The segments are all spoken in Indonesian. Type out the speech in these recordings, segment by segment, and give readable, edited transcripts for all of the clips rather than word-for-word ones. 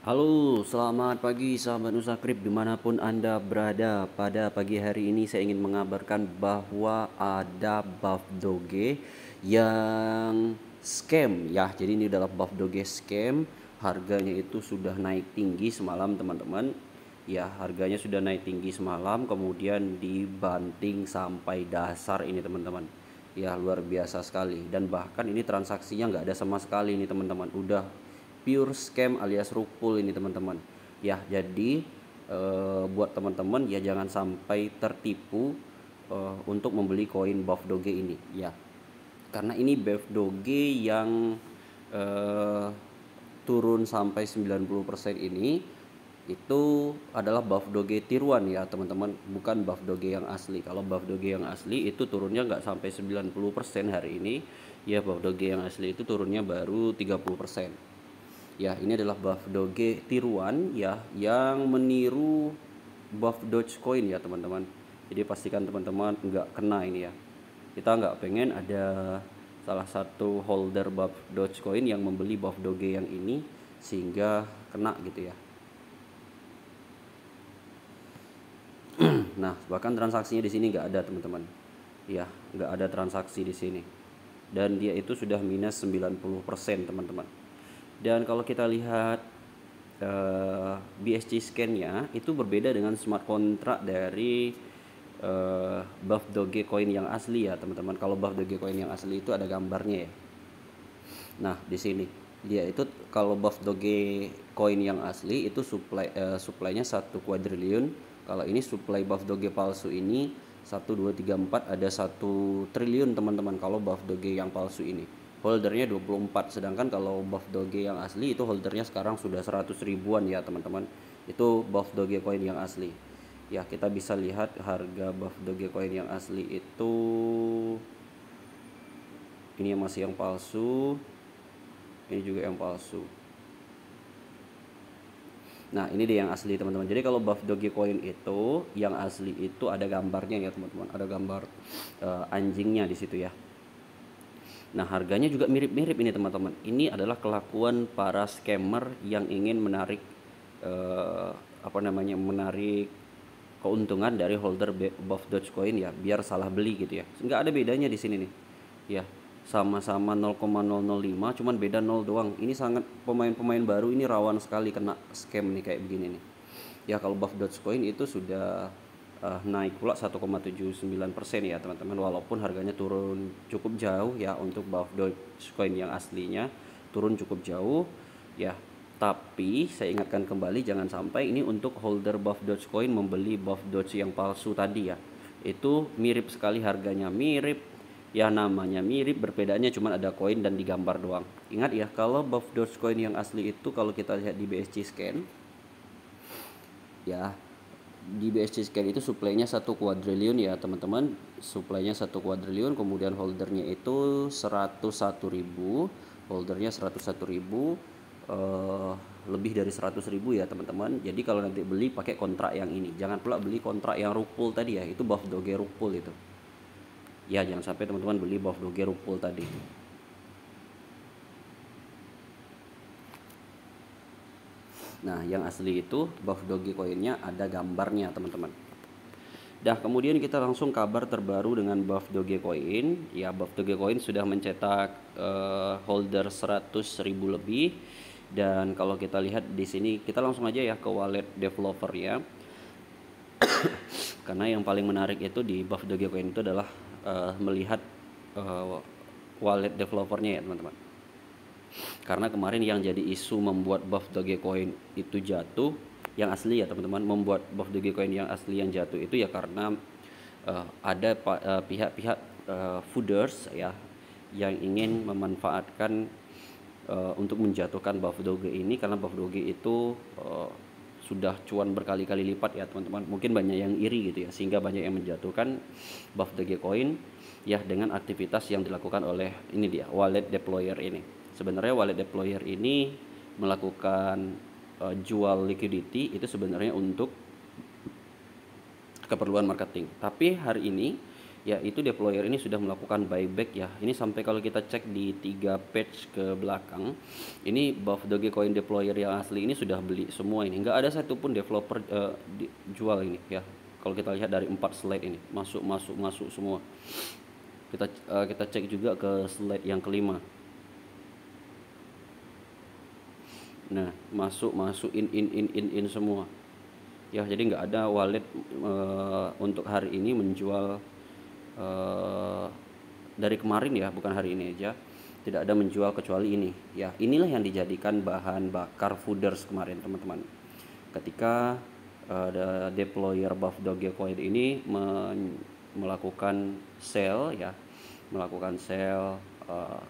Halo, selamat pagi sahabat Nusakrip dimanapun Anda berada. Pada pagi hari ini saya ingin mengabarkan bahwa ada buff doge yang scam ya. Jadi ini adalah buff doge scam. Harganya itu sudah naik tinggi semalam teman-teman. Ya, harganya sudah naik tinggi semalam, kemudian dibanting sampai dasar ini teman-teman. Ya, luar biasa sekali. Dan bahkan ini transaksinya nggak ada sama sekali ini teman-teman. Udah pure scam alias rupul ini teman-teman ya. Jadi buat teman-teman ya jangan sampai tertipu untuk membeli koin buff doge ini ya, karena ini buff doge yang eh, turun sampai 90% ini itu adalah buff doge tiruan ya teman-teman, bukan buff doge yang asli. Kalau buff doge yang asli itu turunnya nggak sampai 90% hari ini ya. Buff doge yang asli itu turunnya baru 30%. Ya, ini adalah buff doge tiruan ya yang meniru buff Dogecoin ya teman-teman. Jadi pastikan teman-teman nggak kena ini ya. Kita nggak pengen ada salah satu holder buff Dogecoin yang membeli buff doge yang ini sehingga kena gitu ya. Nah, bahkan transaksinya di sini nggak ada teman-teman. Ya, nggak ada transaksi di sini. Dan dia itu sudah minus 90% teman-teman. Dan kalau kita lihat BSC scan-nya itu berbeda dengan smart contract dari buff Dogecoin yang asli ya teman-teman. Kalau buff Dogecoin yang asli itu ada gambarnya ya. Nah, di sini dia itu kalau buff Dogecoin yang asli itu supply-nya 1 kuadriliun. Kalau ini supply buff Doge palsu ini 1 2 3 4, ada 1 triliun teman-teman kalau buff Doge yang palsu ini. Holdernya 24, sedangkan kalau buff Doge yang asli itu holdernya sekarang sudah 100 ribuan ya teman-teman. Itu buff Dogecoin yang asli. Ya, kita bisa lihat harga buff Dogecoin yang asli itu, ini masih yang palsu, ini juga yang palsu. Nah, ini dia yang asli teman-teman. Jadi kalau buff Dogecoin itu yang asli itu ada gambarnya ya teman-teman, ada gambar anjingnya di situ ya. Nah, harganya juga mirip-mirip ini teman-teman. Ini adalah kelakuan para scammer yang ingin menarik eh, menarik keuntungan dari holder buff Dogecoin ya, biar salah beli gitu ya. Nggak ada bedanya di sini nih. Ya, sama-sama 0,005, cuman beda 0 doang. Ini sangat pemain-pemain baru ini rawan sekali kena scam nih kayak begini nih. Ya, kalau buff Dogecoin itu sudah naik pula 1,79% ya teman-teman, walaupun harganya turun cukup jauh ya. Untuk buff Dogecoin yang aslinya turun cukup jauh ya, tapi saya ingatkan kembali jangan sampai ini untuk holder buff Dogecoin membeli buff Doge yang palsu tadi ya. Itu mirip sekali, harganya mirip ya, namanya mirip, berbedaannya cuma ada koin dan digambar doang. Ingat ya, kalau buff Dogecoin yang asli itu kalau kita lihat di BSC scan ya, di BSC scan itu supply-nya 1 kuadriliun ya teman-teman. Supply-nya 1 kuadriliun, kemudian holdernya itu 101.000, holdernya 101.000, lebih dari 100.000 ya teman-teman. Jadi kalau nanti beli pakai kontrak yang ini, jangan pula beli kontrak yang rupul tadi ya, itu buff doge rupul itu ya. Jangan sampai teman-teman beli buff doge rupul tadi. Nah, yang asli itu buff Dogecoin-nya ada gambarnya teman-teman. Dah, kemudian kita langsung kabar terbaru dengan buff Dogecoin. Ya, buff Dogecoin sudah mencetak holder 100.000 lebih. Dan kalau kita lihat di sini, kita langsung aja ya ke wallet developer ya. Karena yang paling menarik itu di buff Dogecoin itu adalah melihat wallet developernya ya teman-teman. Karena kemarin yang jadi isu membuat buff Dogecoin itu jatuh yang asli ya teman-teman, membuat buff Dogecoin yang asli yang jatuh itu ya karena ada pihak-pihak fooders ya yang ingin memanfaatkan untuk menjatuhkan buff Doge ini, karena buff Doge itu sudah cuan berkali-kali lipat ya teman-teman. Mungkin banyak yang iri gitu ya, sehingga banyak yang menjatuhkan buff Dogecoin ya dengan aktivitas yang dilakukan oleh ini dia wallet deployer ini. Sebenarnya wallet deployer ini melakukan jual liquidity itu sebenarnya untuk keperluan marketing. Tapi hari ini Ya, itu deployer ini sudah melakukan buyback ya. Ini sampai kalau kita cek di 3 page ke belakang, ini Buff Dogecoin deployer yang asli ini sudah beli semua ini. Nggak ada satupun developer jual ini ya. Kalau kita lihat dari 4 slide ini, masuk semua. Kita cek juga ke slide yang kelima. Nah, masuk in semua. Ya, jadi nggak ada wallet untuk hari ini menjual dari kemarin ya, bukan hari ini aja, tidak ada menjual kecuali ini ya. Inilah yang dijadikan bahan bakar Fooders kemarin teman-teman, ketika deployer Buff Dogecoin ini melakukan sell ya, melakukan sell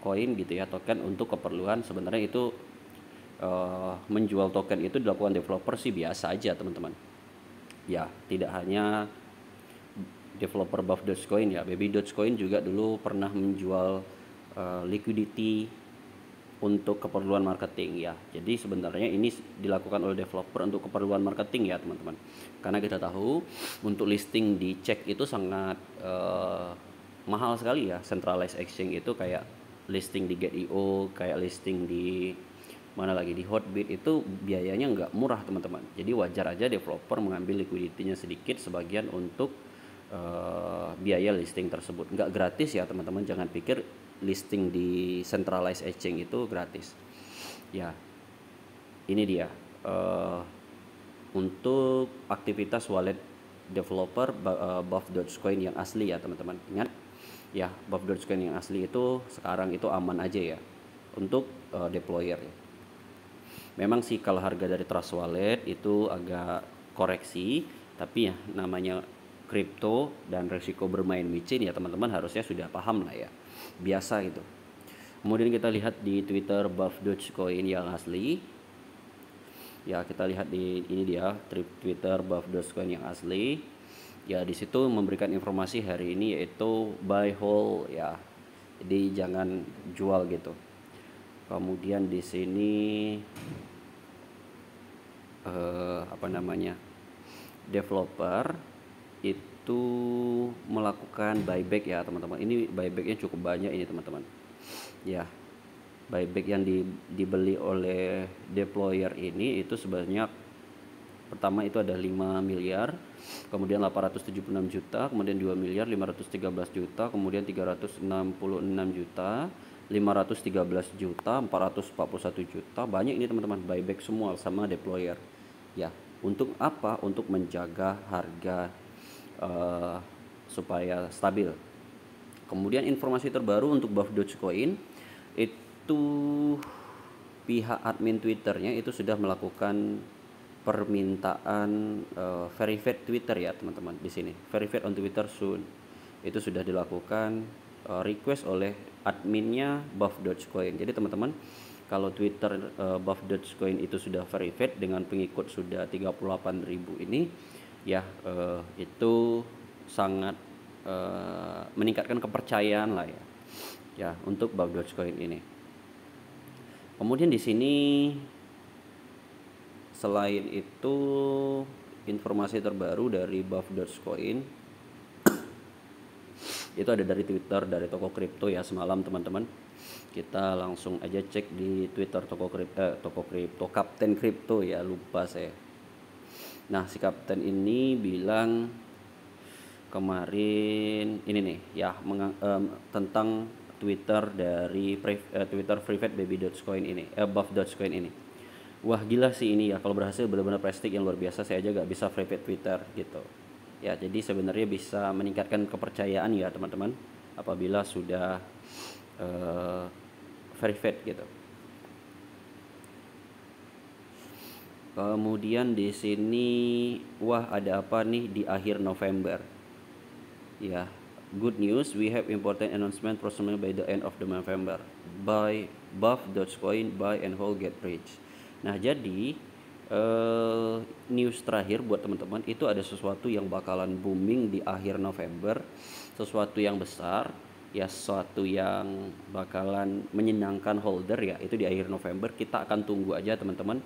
koin gitu ya, token untuk keperluan. Sebenarnya itu menjual token itu dilakukan developer sih biasa aja teman-teman ya. Tidak hanya developer Buff Dogecoin ya, Baby Dogecoin juga dulu pernah menjual liquidity untuk keperluan marketing ya. Jadi sebenarnya ini dilakukan oleh developer untuk keperluan marketing ya teman-teman. Karena kita tahu untuk listing di CEX itu sangat mahal sekali ya. Centralized exchange itu kayak listing di Get.io, kayak listing di mana lagi, di Hotbit, itu biayanya nggak murah teman-teman. Jadi wajar aja developer mengambil liquidity-nya sedikit sebagian untuk biaya listing tersebut. Nggak gratis ya teman-teman, jangan pikir listing di centralized exchange itu gratis ya. Ini dia untuk aktivitas wallet developer Buff Dogecoin yang asli ya teman-teman. Ingat ya, Buff Dogecoin yang asli itu sekarang itu aman aja ya untuk deployer ya. Memang sih kalau harga dari Trust Wallet itu agak koreksi, tapi ya namanya kripto dan resiko bermain micin ya teman-teman harusnya sudah paham lah ya, biasa gitu. Kemudian kita lihat di Twitter Buff Dogecoin yang asli ya, kita lihat di ini dia Twitter Buff Dogecoin yang asli ya. Di situ memberikan informasi hari ini yaitu buy hold ya, jadi jangan jual gitu. Kemudian di sini developer itu melakukan buyback ya teman-teman. Ini buybacknya cukup banyak ini teman-teman ya. Buyback yang dibeli oleh deployer ini itu sebanyak, pertama itu ada 5 miliar, kemudian 876 juta, kemudian 2 miliar 513 juta, kemudian 366 juta, 513 juta, 441 juta. Banyak ini teman-teman, buyback semua sama deployer ya. Untuk apa? Untuk menjaga harga supaya stabil. Kemudian informasi terbaru untuk Buff Dogecoin itu, pihak admin Twitternya itu sudah melakukan permintaan verified Twitter ya teman-teman. Di sini verified on Twitter soon, itu sudah dilakukan request oleh adminnya Buff Dogecoin. Jadi teman-teman, kalau Twitter Buff Dogecoin itu sudah verified dengan pengikut sudah 38.000 ini ya, itu sangat meningkatkan kepercayaan lah ya untuk Buff Dogecoin ini. Kemudian di sini selain itu informasi terbaru dari Buff Dogecoin itu ada dari Twitter, dari toko kripto ya semalam teman-teman. Kita langsung aja cek di Twitter toko kripto Kapten Kripto ya, lupa saya. Nah, si Kapten ini bilang kemarin ini nih ya, tentang Twitter dari Twitter private Baby Dogecoin ini, Buff Dogecoin ini. Wah gila sih ini ya, kalau berhasil benar-benar prestik yang luar biasa. Saya aja gak bisa private Twitter gitu ya. Jadi sebenarnya bisa meningkatkan kepercayaan ya teman-teman apabila sudah verified gitu. Kemudian di sini, wah ada apa nih di akhir November ya. Good news, we have important announcement possibly by the end of the November. Buy Buff Dogecoin, buy and hold, get rich. Nah jadi news terakhir buat teman-teman itu ada sesuatu yang bakalan booming di akhir November, sesuatu yang besar ya, sesuatu yang bakalan menyenangkan holder ya, itu di akhir November. Kita akan tunggu aja teman-teman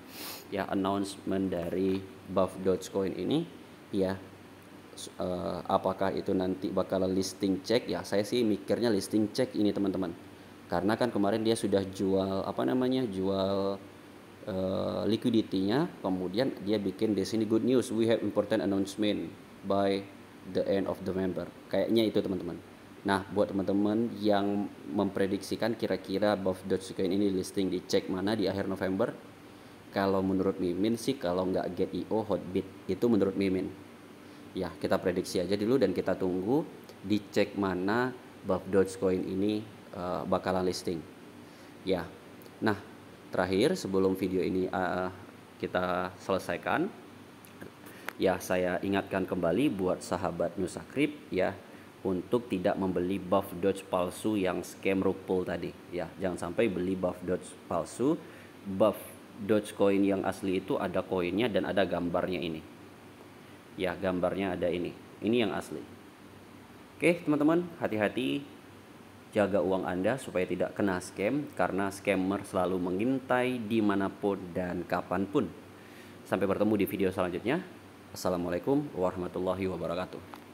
ya announcement dari Buff Dogecoin ini ya. apakah itu nanti bakalan listing check, ya saya sih mikirnya listing check ini teman-teman, karena kan kemarin dia sudah jual jual liquidity-nya, kemudian dia bikin di sini good news, we have important announcement by the end of November, kayaknya itu teman-teman. Nah, buat teman-teman yang memprediksikan kira-kira BUFF Dogecoin ini listing di cek mana di akhir November, kalau menurut Mimin sih kalau nggak Get.io, Hotbit, itu menurut Mimin. Ya, kita prediksi aja dulu dan kita tunggu di cek mana BUFF Dogecoin ini bakalan listing. Ya, nah terakhir sebelum video ini kita selesaikan, ya saya ingatkan kembali buat sahabat Nusakrip ya, untuk tidak membeli BUFF Doge palsu yang scam rug pull tadi ya. Jangan sampai beli BUFF Doge palsu. BUFF Dogecoin yang asli itu ada koinnya dan ada gambarnya ini. Ya, gambarnya ada ini. Ini yang asli. Oke, teman-teman, hati-hati jaga uang Anda supaya tidak kena scam, karena scammer selalu mengintai dimanapun dan kapanpun. Sampai bertemu di video selanjutnya. Assalamualaikum warahmatullahi wabarakatuh.